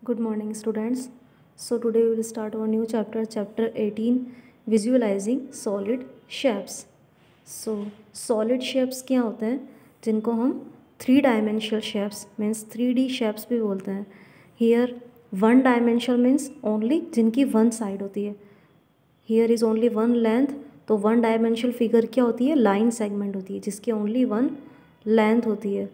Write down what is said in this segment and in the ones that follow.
Good morning, students. So today we will start our new chapter, chapter 18, visualizing solid shapes. So solid shapes क्या होते हैं, जिनको हम 3 dimensional shapes means 3D shapes भी बोलते हैं. Here 1 dimensional means only जिनकी one side होती है. Here is only one length. तो 1 dimensional figure क्या होती है, line segment होती है जिसकी only one length होती है.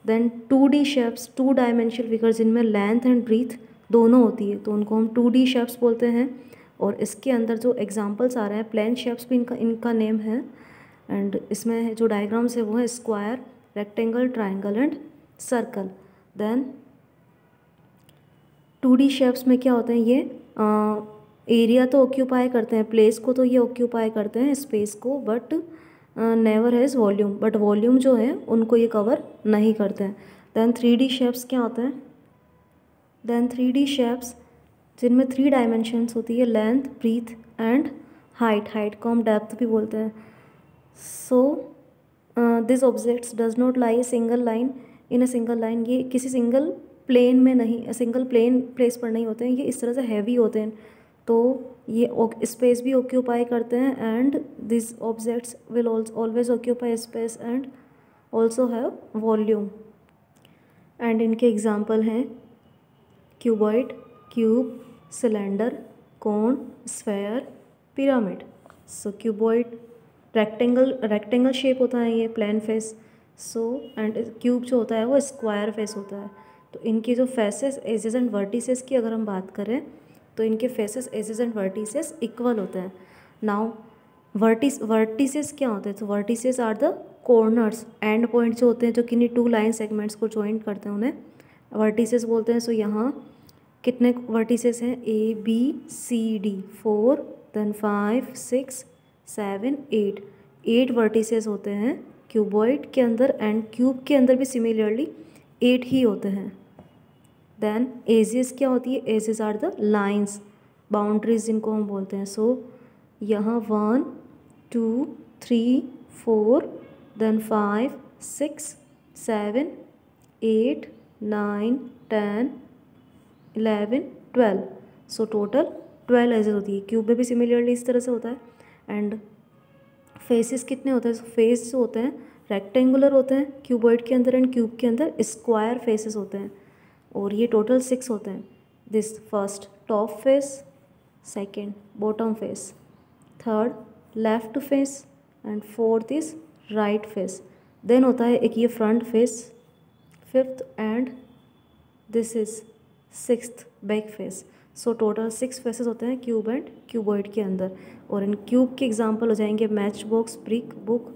Then 2D shapes 2 dimensional figure जिनमें लेंथ एंड ब्रीथ दोनों होती है तो उनको हम 2D शेप्स बोलते हैं. और इसके अंदर जो एग्जांपल्स आ रहे हैं, प्लेन शेप्स भी इनका नेम है. एंड इसमें जो डायग्राम्स है वो है square, rectangle, triangle and circle. Then 2D shapes में क्या होते हैं, ये एरिया तो ऑक्यूपाई करते हैं, प्लेस को तो ये ऑक्यूपाई करते हैं, स्पेस को, but never has volume, but volume जो है उनको ये कवर नहीं करते हैं. देन 3D शेप्स क्या होते हैं, देन 3D शेप्स जिनमें 3 डायमेंशंस होती है, length, breadth and height. Height को हम डेप्थ भी बोलते हैं. So this objects does not lie a single line in a single line. ये किसी सिंगल प्लेन में नहीं, सिंगल प्लेन प्लेस पर नहीं होते हैं, ये इस तरह से हैवी होते हैं तो ये स्पेस भी ऑक्यूपाई करते हैं. And this objects will always occupy space and also have volume. And इनके एग्जाम्पल हैं cuboid, cube, cylinder, cone, sphere, pyramid. So cuboid rectangle shape होता है, ये plane face. So and cube जो होता है वो स्क्वायर फेस होता है. तो इनके जो फेसेस, एजेस एंड वर्टिसेस की अगर हम बात करें तो इनके faces, edges and vertices equal होते हैं. नाउ वर्टिसेस क्या होते हैं, तो vertices are the corners, and point जो होते हैं जो किन्हीं 2 लाइन सेगमेंट्स को ज्वाइंट करते हैं उन्हें वर्टिसेस बोलते हैं. सो यहाँ कितने वर्टिसेस हैं, A B C D 4, then 5 6 7 8 वर्टिसेस होते हैं क्यूबॉइड के अंदर. एंड क्यूब के अंदर भी सिमिलरली 8 ही होते हैं. देन एजेस क्या होती है, edges are the lines, boundaries जिनको हम बोलते हैं. सो यहाँ 1 2 3 4, देन 5 6 7 8 9 10 11 12. सो टोटल 12 एजेस होती है. क्यूब में भी सिमिलरली इस तरह से होता है. एंड फेसेस कितने होते हैं, फेस जो होते हैं रेक्टेंगुलर होते हैं क्यूबॉइड के अंदर, एंड क्यूब के अंदर स्क्वायर फेसेस होते हैं. और ये टोटल 6 होते हैं. This first top face, second bottom face, third left face and fourth is right face. Then होता है एक ये front face, fifth and this is sixth back face. So total 6 faces होते हैं क्यूब एंड क्यूबॉइड के अंदर. और इन cube के एग्जांपल हो जाएंगे match box, brick, book.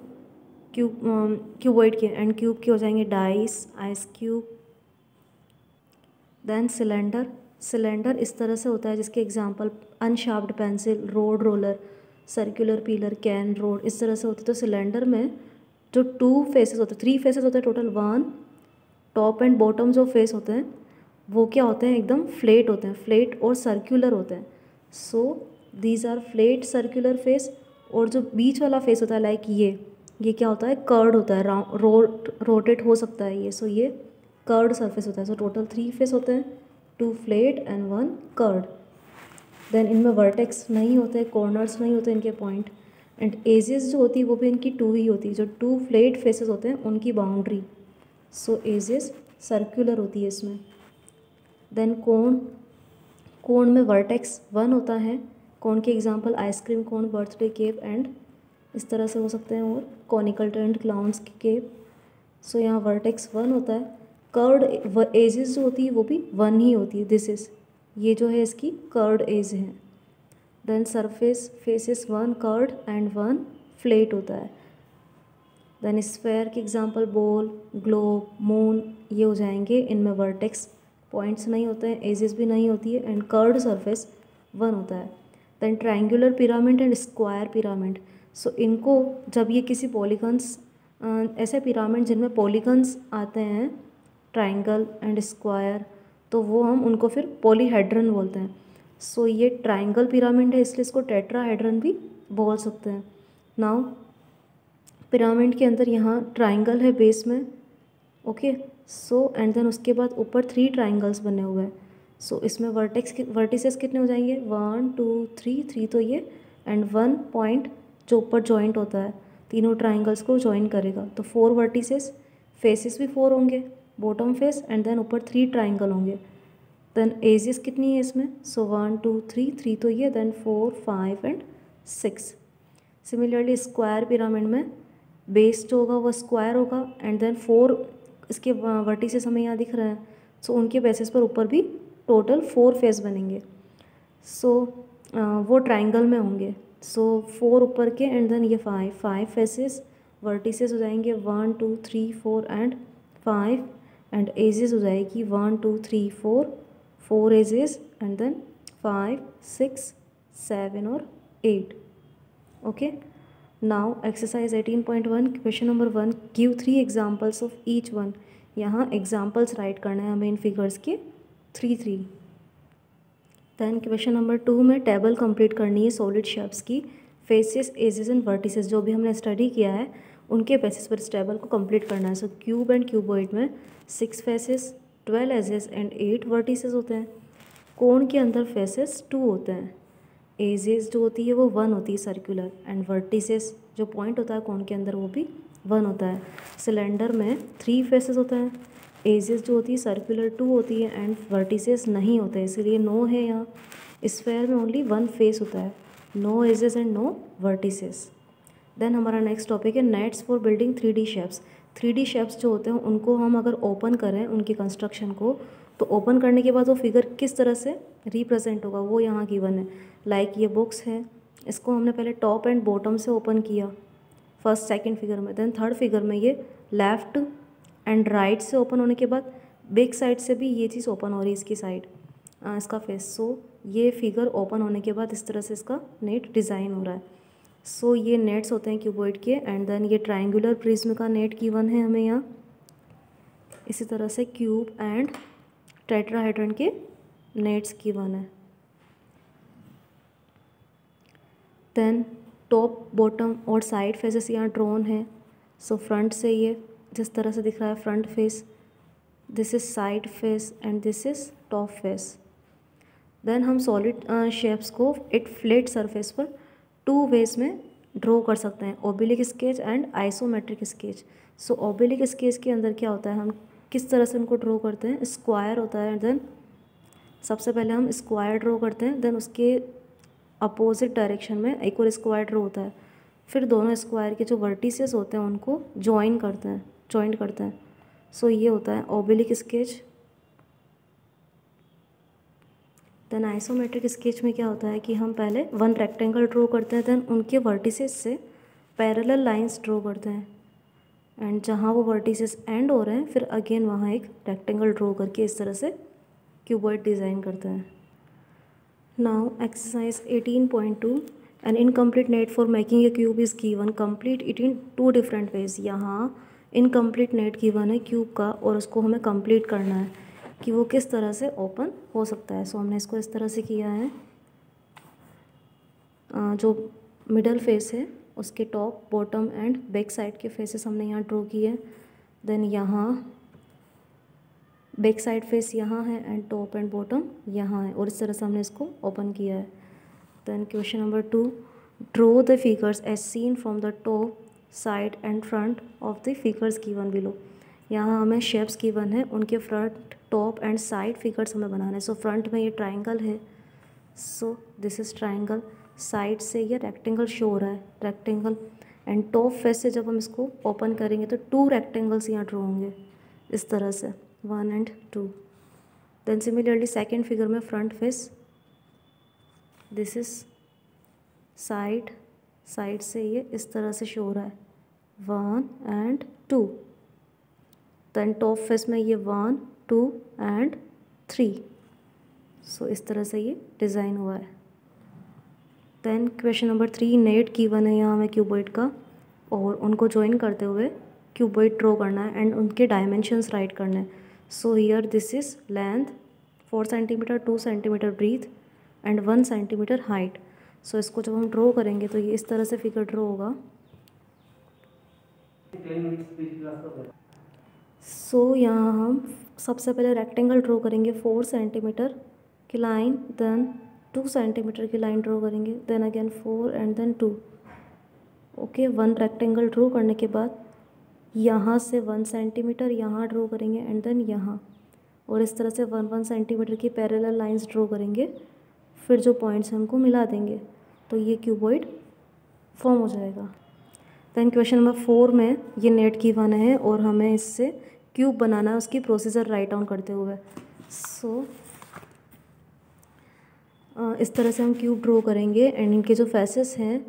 Cuboid के एंड क्यूब के हो जाएंगे dice, ice cube. Then cylinder इस तरह से होता है जिसके example unsharpened pencil, road roller, circular pillar, can, rod, इस तरह से होती है. तो सिलेंडर में जो 2 फेसेस होते हैं, 3 फेसेस होते हैं टोटल, 1 टॉप एंड बॉटम जो फेस होते हैं वो क्या होते हैं, एकदम फ्लेट होते हैं, फ्लेट और सर्कुलर होते हैं. So these are flat circular face. और जो बीच वाला फेस होता है लाइक ये क्या होता है, कर्ड होता है, रोटेट हो सकता है ये. सो ये कर्ड सरफेस होता है. सो टोटल 3 फेस होते हैं, 2 फ्लेट एंड 1 कर्ड. देन इनमें वर्टेक्स नहीं होते, कॉर्नर्स नहीं होते इनके पॉइंट. एंड एजेस जो होती है वो भी इनकी 2 ही होती है. जो 2 फ्लेट फेसेस होते हैं उनकी बाउंड्री. सो एजेस सर्कुलर होती है इसमें. देन कोन में वर्टेक्स 1 होता है. कोन के example ice cream cone, birthday cake and इस तरह से हो सकते हैं. और कॉनिकल टेंट, क्लाउन्स की केक. सो यहाँ वर्टेक्स 1 होता है. कर्ड एजेस जो होती है वो भी 1 ही होती है. दिस इज ये जो है इसकी कर्ड एज है. Then surface faces 1 curved and 1 flat होता है. देन स्फेयर के एग्जांपल बॉल, ग्लोब, मून, ये हो जाएंगे. इनमें वर्टेक्स पॉइंट्स नहीं होते हैं, एजेस भी नहीं होती है, एंड कर्ड सरफेस 1 होता है. Then triangular pyramid and square pyramid. So इनको जब ये किसी पॉलीगन्स, ऐसे पिरामिड जिनमें पॉलीगन्स आते हैं ट्रायंगल एंड स्क्वायर, तो वो हम उनको फिर पॉलीहेड्रन बोलते हैं. सो ये ट्रायंगल पिरामिड है इसलिए इसको टेट्राहेड्रन भी बोल सकते हैं. नाउ पिरामिड के अंदर यहाँ ट्रायंगल है बेस में, ओके. सो एंड देन उसके बाद ऊपर 3 ट्रायंगल्स बने हुए हैं. सो इसमें वर्टिसेस कितने हो जाएंगे, 1 2 3, 3 तो ये, एंड 1 पॉइंट जो ऊपर जॉइंट होता है तीनों ट्राइंगल्स को जॉइन करेगा, तो 4 वर्टिसेस, फेसेस भी 4 होंगे, बॉटम फेस एंड देन ऊपर 3 ट्राइंगल होंगे। देन एजेस कितनी है इसमें, सो 1 2 3, 3 तो ये, then 4 5 and 6। Similarly square pyramid में बेस जो होगा वो स्क्वायर होगा, एंड देन 4 इसके वर्टिसेस हमें यहाँ दिख रहे हैं, सो उनके बेसिस पर ऊपर भी टोटल 4 फेस बनेंगे। सो वो ट्राइंगल में होंगे, सो 4 ऊपर के एंड देन ये 5 फेसेस, वर्टिसेस हो जाएंगे 1 2 3 4 एंड 5, एंड एजेस हो जाएगी 1 2 3 4 एजेस एंड देन 5 6 7 और 8। Okay, now exercise 18.1 question number 1, give 3 examples of each one. यहाँ एग्जाम्पल्स राइट करना है हमें इन फिगर्स के 3। देन क्वेश्चन नंबर 2 में टेबल कंप्लीट करनी है सॉलिड शेप्स की, फेसेस एजेस एंड वर्टिसेस जो भी हमने स्टडी किया है उनके बेसिस पर इस टेबल को कंप्लीट करना है। सो क्यूब एंड क्यूबॉइड में 6 फेसेस, 12 एजेस एंड 8 वर्टिसेस होते हैं। कोन के अंदर फेसेस 2 होते हैं, एजेस जो होती है वो 1 होती है सर्कुलर, एंड वर्टिसेस जो पॉइंट होता है कोन के अंदर वो भी 1 होता है। सिलेंडर में 3 फेसेस होते हैं, एजेस जो होती है सर्कुलर 2 होती है एंड वर्टिसेस नहीं होते हैं, इसीलिए नो है यहाँ। स्फेयर में ओनली 1 फेस होता है, no edges and no vertices. Then हमारा नेक्स्ट टॉपिक है nets for building 3D shapes. 3D shapes जो होते हैं उनको हम अगर ओपन करें उनकी कंस्ट्रक्शन को, तो ओपन करने के बाद वो फिगर किस तरह से रिप्रेजेंट होगा वो यहाँ गिवन है। लाइक ये बुक्स है, इसको हमने पहले टॉप एंड बॉटम से ओपन किया फर्स्ट सेकंड फिगर में, देन थर्ड फिगर में ये लेफ़्ट एंड राइट से ओपन होने के बाद बैक साइड से भी ये चीज़ ओपन हो रही है इसकी साइड, इसका फेस। सो ये फिगर ओपन होने के बाद इस तरह से इसका नेट डिज़ाइन हो रहा है। सो ये नेट्स होते हैं क्यूबॉइड के, एंड देन ये ट्रायंगुलर प्रिज्म का नेट गिवन है हमें यहाँ। इसी तरह से क्यूब एंड टेट्राहेड्रन के नेट्स गिवन है। देन टॉप बॉटम और साइड फेसेस यहाँ ड्रॉन है। सो फ्रंट से ये जिस तरह से दिख रहा है front face, this is side face and this is top face. Then हम सॉलिड शेप्स को एक फ्लैट सरफेस पर 2 वेज में ड्रॉ कर सकते हैं, oblique sketch and isometric sketch. So oblique sketch के अंदर क्या होता है, हम किस तरह से उनको ड्रॉ करते हैं, स्क्वायर होता है, देन सबसे पहले हम स्क्वायर ड्रॉ करते हैं, देन उसके अपोजिट डायरेक्शन में एक और स्क्वायर ड्रॉ होता है, फिर दोनों स्क्वायर के जो वर्टिसेस होते हैं उनको जॉइंट करते हैं। सो ये होता है oblique sketch. Then isometric sketch में क्या होता है कि हम पहले 1 रेक्टेंगल ड्रॉ करते हैं, देन उनके वर्टिसेस से पैरेलल लाइंस ड्रॉ करते हैं, एंड जहाँ वो वर्टिसेस एंड हो रहे हैं फिर अगेन वहाँ एक रेक्टेंगल ड्रॉ करके इस तरह से क्यूबॉइड डिज़ाइन करते हैं। Now exercise 18.2 N incomplete net for making a cube is given, complete it in 2 different ways. यहाँ इनकम्प्लीट नेट गिवन है क्यूब का और उसको हमें कंप्लीट करना है कि वो किस तरह से ओपन हो सकता है। सो हमने इसको इस तरह से किया है, जो मिडल फेस है उसके top bottom and back side के फेसेस हमने यहाँ ड्रॉ किए। देन यहाँ बैक साइड फेस यहाँ है एंड टॉप एंड बॉटम यहाँ है, और इस तरह से हमने इसको ओपन किया है। Then question number 2, draw the figures as seen from the top side and front of the figures given below. यहाँ हमें शेप्स गिवन है, उनके front top and side figures हमें बनाना है। सो फ्रंट में ये ट्राइंगल है, so this is triangle, side से ये रेक्टेंगल शो हो रहा है, रेक्टेंगल, एंड टॉप फेस से जब हम इसको ओपन करेंगे तो 2 रेक्टेंगल्स यहाँ ड्रॉ होंगे इस तरह से 1 and 2। Then similarly second figure में front face, this is side से ये इस तरह से शो हो रहा है 1 and 2। देन टॉप फेस में ये 1 2 and 3। सो इस तरह से ये डिज़ाइन हुआ है। Then question number 3, net given है यहाँ हमें क्यूबॉइड का, और उनको ज्वाइन करते हुए क्यूबॉइड ड्रॉ करना है एंड उनके डायमेंशंस राइट करने हैं। So here this is length 4 centimetre, 2 centimetre breadth and 1 centimetre height. So इसको जब हम ड्रॉ करेंगे तो ये इस तरह से फिगर ड्रॉ होगा। सो यहाँ हम सबसे पहले रेक्टेंगल ड्रॉ करेंगे 4 सेंटीमीटर की लाइन, देन 2 सेंटीमीटर की लाइन ड्रॉ करेंगे, then again 4 and then 2। Okay, 1 rectangle draw करने के बाद यहाँ से 1 सेंटीमीटर यहाँ ड्रॉ करेंगे एंड देन यहाँ, और इस तरह से 1 सेंटीमीटर की पैरेलल लाइंस ड्रॉ करेंगे। फिर जो पॉइंट्स हैं उनको मिला देंगे तो ये क्यूबॉइड फॉर्म हो जाएगा। देन क्वेश्चन नंबर 4 में ये नेट गिवन है और हमें इससे क्यूब बनाना है, उसकी प्रोसीजर राइट डाउन करते हुए। सो इस तरह से हम क्यूब ड्रॉ करेंगे एंड इनके जो फेसेस हैं,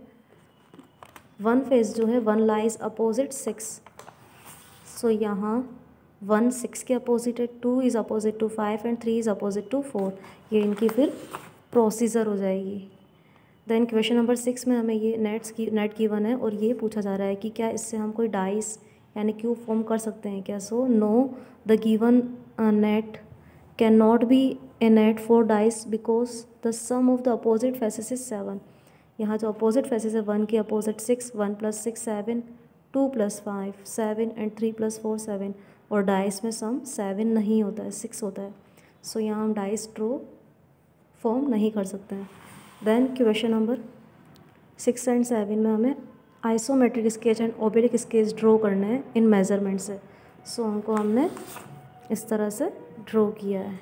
1 फेस जो है 1 लाइज अपोजिट 6। सो यहाँ 1 6 के अपोजिट है, 2 is opposite to 5 and 3 is opposite to 4। ये इनकी फिर प्रोसीजर हो जाएगी। देन क्वेश्चन नंबर 6 में हमें ये नेट गिवन है और ये पूछा जा रहा है कि क्या इससे हम कोई डाइस यानी क्यूब फॉर्म कर सकते हैं क्या। So no, the given net can not be a net for dice because the sum of the opposite faces is 7। यहाँ जो अपोजिट फेसेस है 1 के अपोजिट 6, 1 + 6 7, 2 + 5 7 एंड 3 + 4 7, और डाइस में सम 7 नहीं होता है, 6 होता है। सो यहाँ हम डाइस ड्रॉ फॉर्म नहीं कर सकते हैं। देन क्वेश्चन नंबर 6 एंड 7 में हमें isometric sketch and oblique sketch draw करने हैं इन मेज़रमेंट से। सो हमने इस तरह से ड्रॉ किया है।